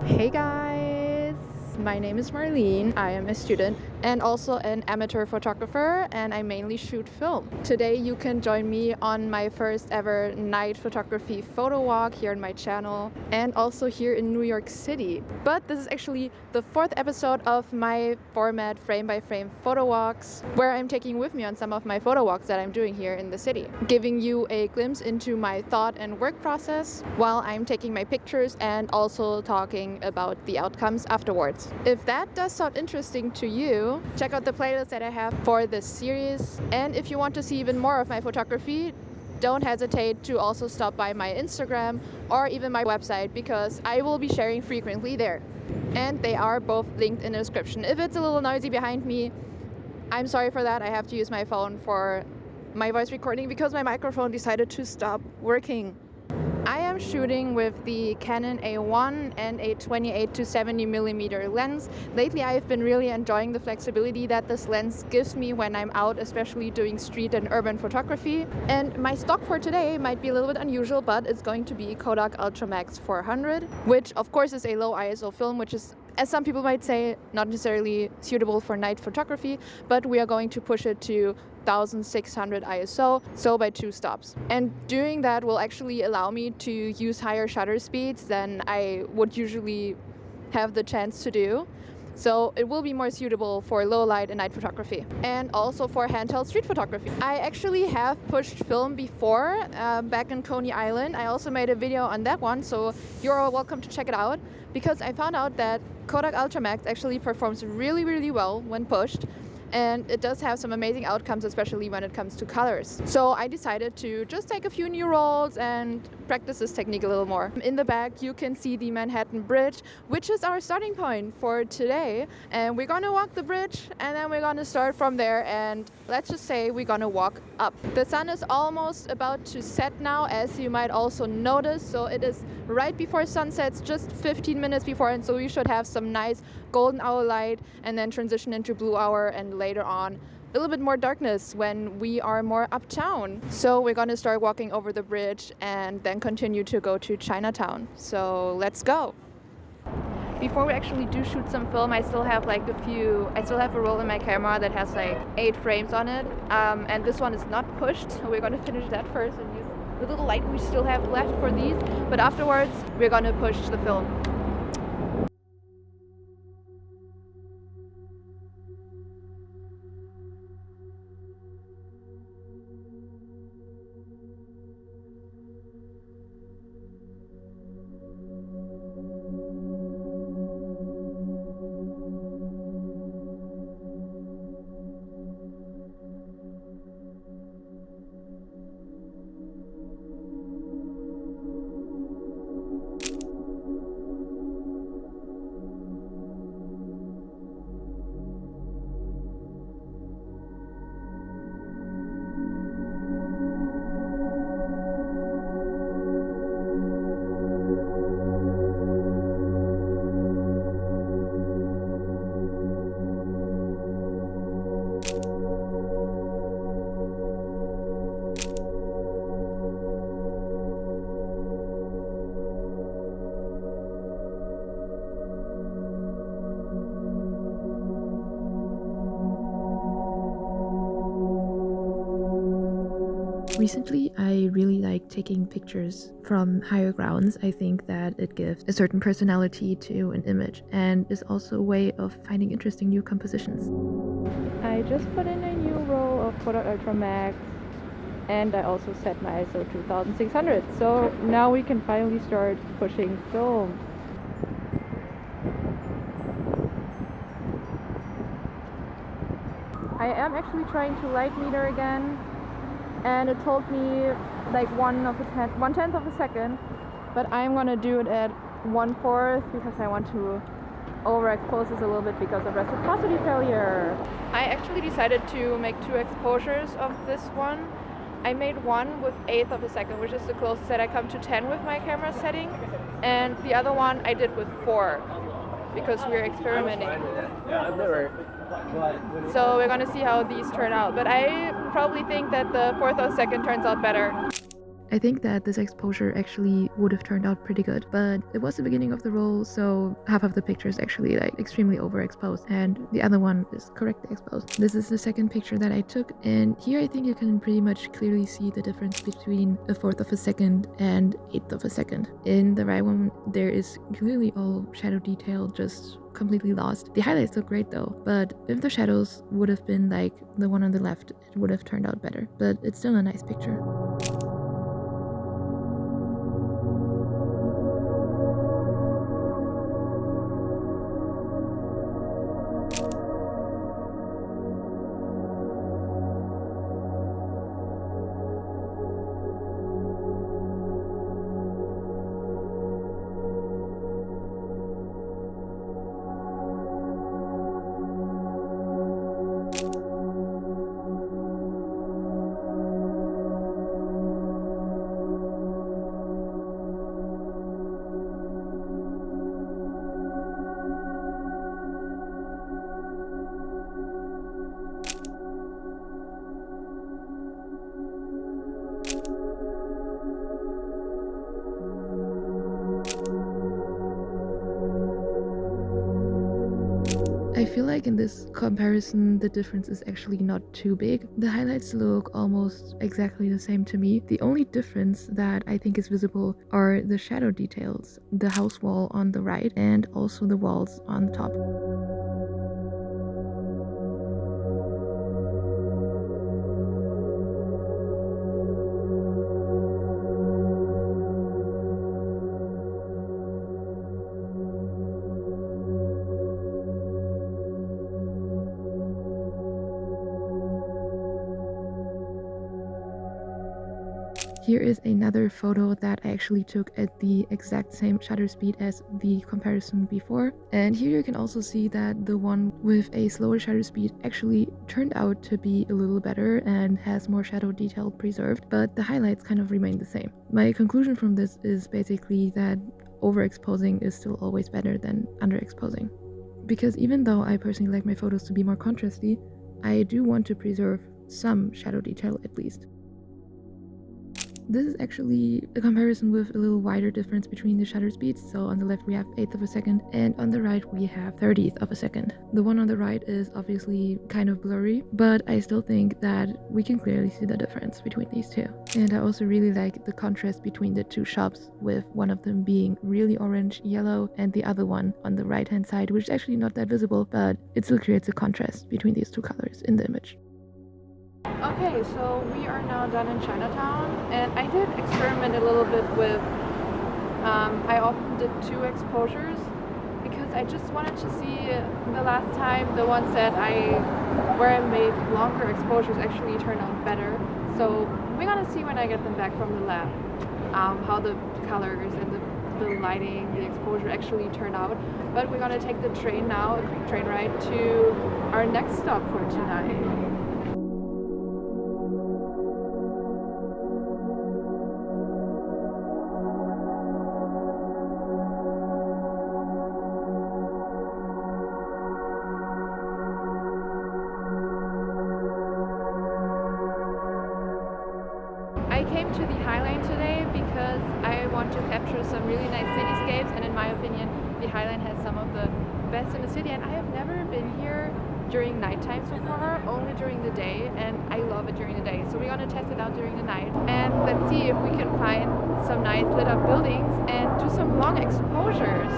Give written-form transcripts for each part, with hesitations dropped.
Hey guys, my name is Marlene. I am a student and also an amateur photographer, and I mainly shoot film. Today you can join me on my first ever night photography photo walk here on my channel and also here in New York City. But this is actually the fourth episode of my format frame by frame photo walks, where I'm taking with me on some of my photo walks that I'm doing here in the city, giving you a glimpse into my thought and work process while I'm taking my pictures and also talking about the outcomes afterwards. If that does sound interesting to you, check out the playlist that I have for this series. And if you want to see even more of my photography, don't hesitate to also stop by my Instagram or even my website, because I will be sharing frequently there. And they are both linked in the description. If it's a little noisy behind me, I'm sorry for that. I have to use my phone for my voice recording because my microphone decided to stop working. I am shooting with the Canon A1 and a 28-70mm lens. Lately I've been really enjoying the flexibility that this lens gives me when I'm out, especially doing street and urban photography. And my stock for today might be a little bit unusual, but it's going to be Kodak Ultramax 400, which of course is a low ISO film, which is, as some people might say, not necessarily suitable for night photography, but we are going to push it to 1600 ISO, so by 2 stops. And doing that will actually allow me to use higher shutter speeds than I would usually have the chance to do. So it will be more suitable for low light and night photography, and also for handheld street photography. I actually have pushed film before, back in Coney Island. I also made a video on that one, so you're all welcome to check it out, because I found out that Kodak Ultramax actually performs really well when pushed. And it does have some amazing outcomes, especially when it comes to colors. So I decided to just take a few new rolls and practice this technique a little more. In the back you can see the Manhattan Bridge, which is our starting point for today. And we're gonna walk the bridge, and then we're gonna start from there, and let's just say we're gonna walk up. The sun is almost about to set now, as you might also notice. So it is right before sunset, just 15 minutes before, and so we should have some nice golden hour light and then transition into blue hour, and later on a little bit more darkness when we are more uptown. So we're gonna start walking over the bridge and then continue to go to Chinatown. So let's go. Before we actually do shoot some film, I still have a roll in my camera that has like 8 frames on it, and this one is not pushed, so we're gonna finish that first and use the little light we still have left for these, but afterwards we're gonna push the film. Recently, I really like taking pictures from higher grounds. I think that it gives a certain personality to an image and is also a way of finding interesting new compositions. I just put in a new roll of Kodak Ultramax, and I also set my ISO 2600. So now we can finally start pushing film. I am actually trying to light meter again, and it told me like 1/10 of a second, but I'm gonna do it at 1/4 because I want to overexpose this a little bit because of reciprocity failure. I actually decided to make 2 exposures of this one. I made one with 1/8 of a second, which is the closest that I come to 10 with my camera setting, and the other one I did with 4 because we're experimenting. So we're gonna see how these turn out, but I probably think that the 1/4 of a second turns out better. I think that this exposure actually would have turned out pretty good, but it was the beginning of the roll, so half of the picture is actually like extremely overexposed and the other one is correctly exposed. This is the second picture that I took, and here I think you can pretty much clearly see the difference between a fourth of a second and eighth of a second. In the right one, there is clearly all shadow detail just completely lost. The highlights look great though, but if the shadows would have been like the one on the left, it would have turned out better, but it's still a nice picture. I feel like in this comparison, the difference is actually not too big. The highlights look almost exactly the same to me. The only difference that I think is visible are the shadow details, the house wall on the right and also the walls on the top. Here is another photo that I actually took at the exact same shutter speed as the comparison before. And here you can also see that the one with a slower shutter speed actually turned out to be a little better and has more shadow detail preserved, but the highlights kind of remain the same. My conclusion from this is basically that overexposing is still always better than underexposing. Because even though I personally like my photos to be more contrasty, I do want to preserve some shadow detail at least. This is actually a comparison with a little wider difference between the shutter speeds. So on the left we have 1/8 of a second and on the right we have 1/30th of a second. The one on the right is obviously kind of blurry, but I still think that we can clearly see the difference between these two. And I also really like the contrast between the two shops, with one of them being really orange yellow and the other one on the right hand side, which is actually not that visible, but it still creates a contrast between these two colors in the image. Okay, so we are now done in Chinatown, and I did experiment a little bit with, I often did 2 exposures because I just wanted to see the last time the ones where I made longer exposures actually turned out better. So we're gonna see when I get them back from the lab, how the colors and the lighting, the exposure actually turn out. But we're gonna take the train now, a quick train ride to our next stop for tonight. I came to the High Line today because I want to capture some really nice cityscapes, and in my opinion the High Line has some of the best in the city, and I have never been here during nighttime so far, only during the day, and I love it during the day. So we're gonna test it out during the night, and let's see if we can find some nice lit up buildings and do some long exposures.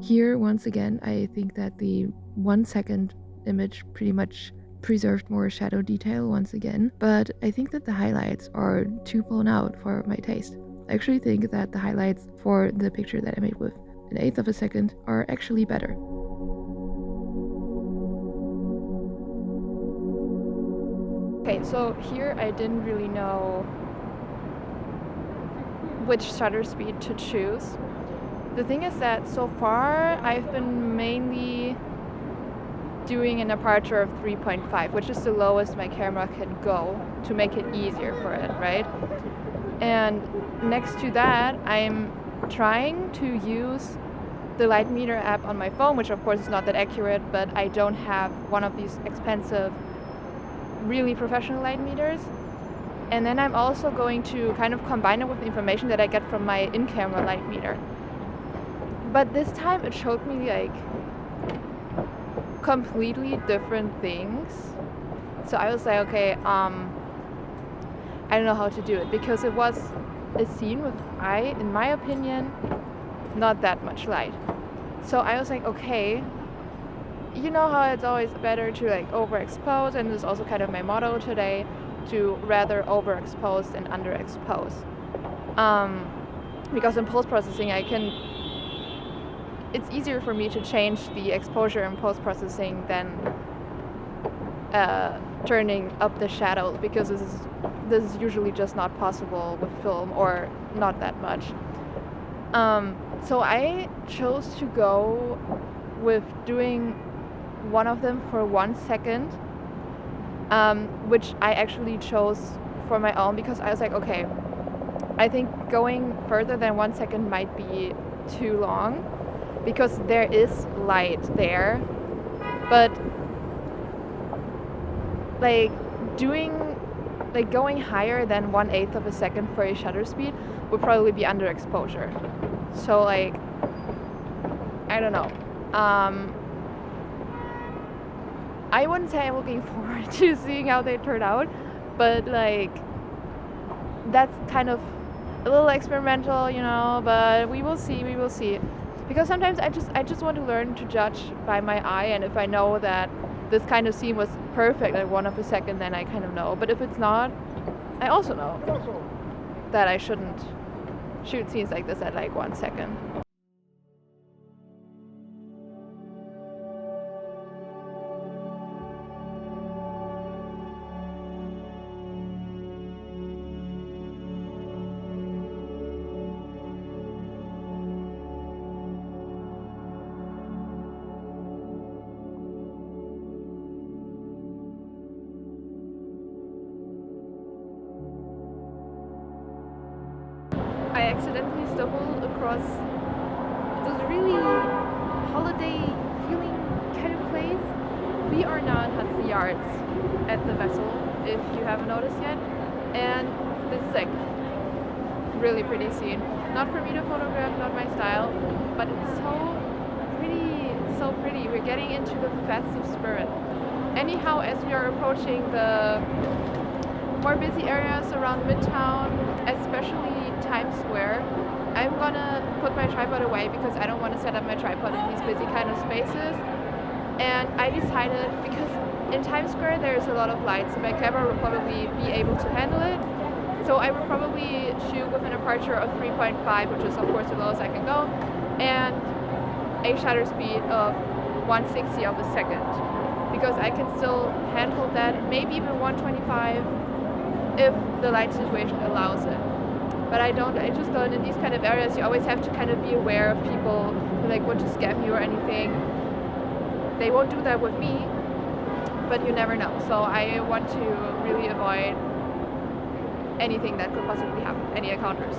Here, once again, I think that the 1 second image pretty much preserved more shadow detail once again, but I think that the highlights are too blown out for my taste. I actually think that the highlights for the picture that I made with 1/8 of a second are actually better. Okay, so here I didn't really know which shutter speed to choose. The thing is that so far I've been mainly doing an aperture of 3.5, which is the lowest my camera can go to make it easier for it, right? And next to that, I'm trying to use the light meter app on my phone, which of course is not that accurate, but I don't have one of these expensive, really professional light meters. And then I'm also going to kind of combine it with the information that I get from my in-camera light meter. But this time it showed me like completely different things. So I was like, okay, I don't know how to do it, because it was a scene with, in my opinion, not that much light. So I was like, okay, you know how it's always better to like overexpose, and this is also kind of my motto today, to rather overexpose than underexpose. Because in post-processing it's easier for me to change the exposure in post-processing than turning up the shadows, because this is usually just not possible with film, or not that much. So I chose to go with doing one of them for 1 second, which I actually chose for my own, because I was like, okay, I think going further than 1 second might be too long, because there is light there, but going higher than 1/8 of a second for a shutter speed would probably be underexposure. So like, I don't know. I wouldn't say I'm looking forward to seeing how they turn out, but like, that's kind of a little experimental, you know, but we will see. Because sometimes I just want to learn to judge by my eye, and if I know that this kind of scene was perfect at 1 of a second, then I kind of know. But if it's not, I also know that I shouldn't shoot scenes like this at like 1 second. I accidentally stumbled across this really holiday feeling kind of place. We are now in Hudson Yards at the vessel, if you haven't noticed yet, and this is like really pretty scene. Not for me to photograph, not my style, but it's so pretty. It's so pretty. We're getting into the festive spirit. Anyhow, as we are approaching the more busy areas around Midtown, especially Times Square, I'm gonna put my tripod away because I don't want to set up my tripod in these busy kind of spaces. And I decided, because in Times Square there's a lot of lights, so my camera will probably be able to handle it. So I will probably shoot with an aperture of 3.5, which is of course the lowest I can go, and a shutter speed of 1/60 of a second, because I can still handle that, maybe even 125 if the light situation allows it. But I don't. I just don't. In these kind of areas, you always have to kind of be aware of people who like want to scam you or anything. They won't do that with me, but you never know. So I want to really avoid anything that could possibly happen, any encounters.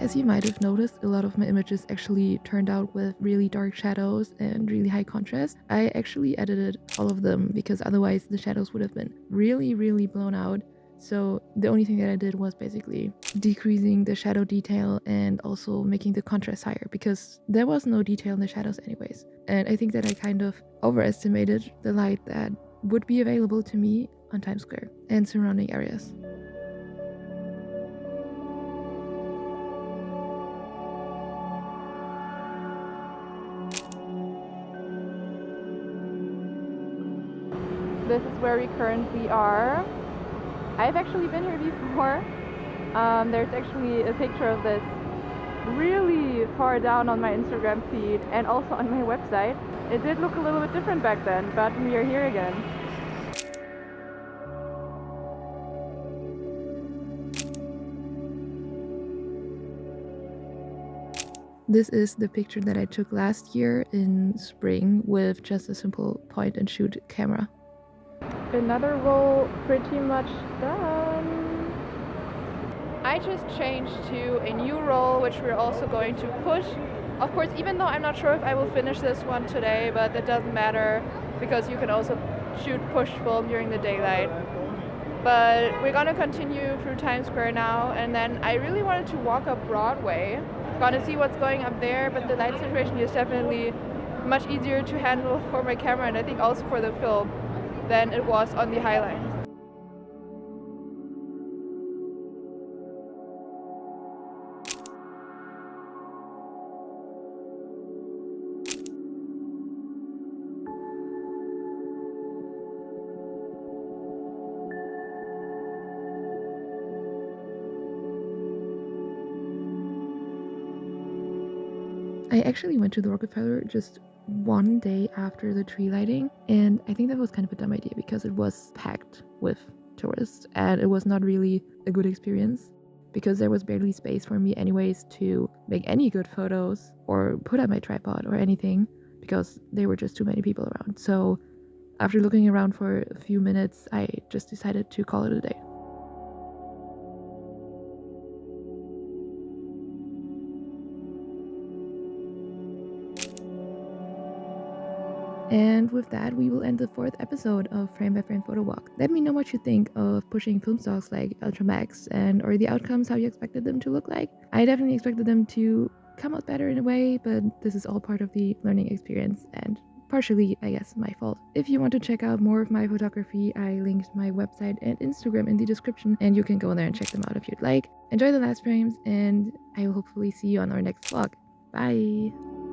As you might have noticed, a lot of my images actually turned out with really dark shadows and really high contrast. I actually edited all of them because otherwise the shadows would have been really blown out. So the only thing that I did was basically decreasing the shadow detail and also making the contrast higher because there was no detail in the shadows anyways. And I think that I kind of overestimated the light that would be available to me on Times Square and surrounding areas. This is where we currently are. I've actually been here before. There's actually a picture of this really far down on my Instagram feed and also on my website. It did look a little bit different back then, but we are here again. This is the picture that I took last year in spring with just a simple point and shoot camera. Another roll pretty much done. I just changed to a new roll, which we're also going to push. Of course, even though I'm not sure if I will finish this one today, but it doesn't matter because you can also shoot push film during the daylight. But we're gonna continue through Times Square now, and then I really wanted to walk up Broadway. Gonna see what's going up there, but the light situation is definitely much easier to handle for my camera and I think also for the film than it was on the High Line. I actually went to the Rockefeller just one day after the tree lighting, and I think that was kind of a dumb idea because it was packed with tourists and it was not really a good experience because there was barely space for me anyways to make any good photos or put up my tripod or anything because there were just too many people around. So after looking around for a few minutes, I just decided to call it a day. And with that, we will end the 4th episode of Frame by Frame Photo Walk. Let me know what you think of pushing film stocks like Ultramax and are the outcomes how you expected them to look like. I definitely expected them to come out better in a way, but this is all part of the learning experience and partially, I guess, my fault. If you want to check out more of my photography, I linked my website and Instagram in the description and you can go there and check them out if you'd like. Enjoy the last frames and I will hopefully see you on our next vlog. Bye!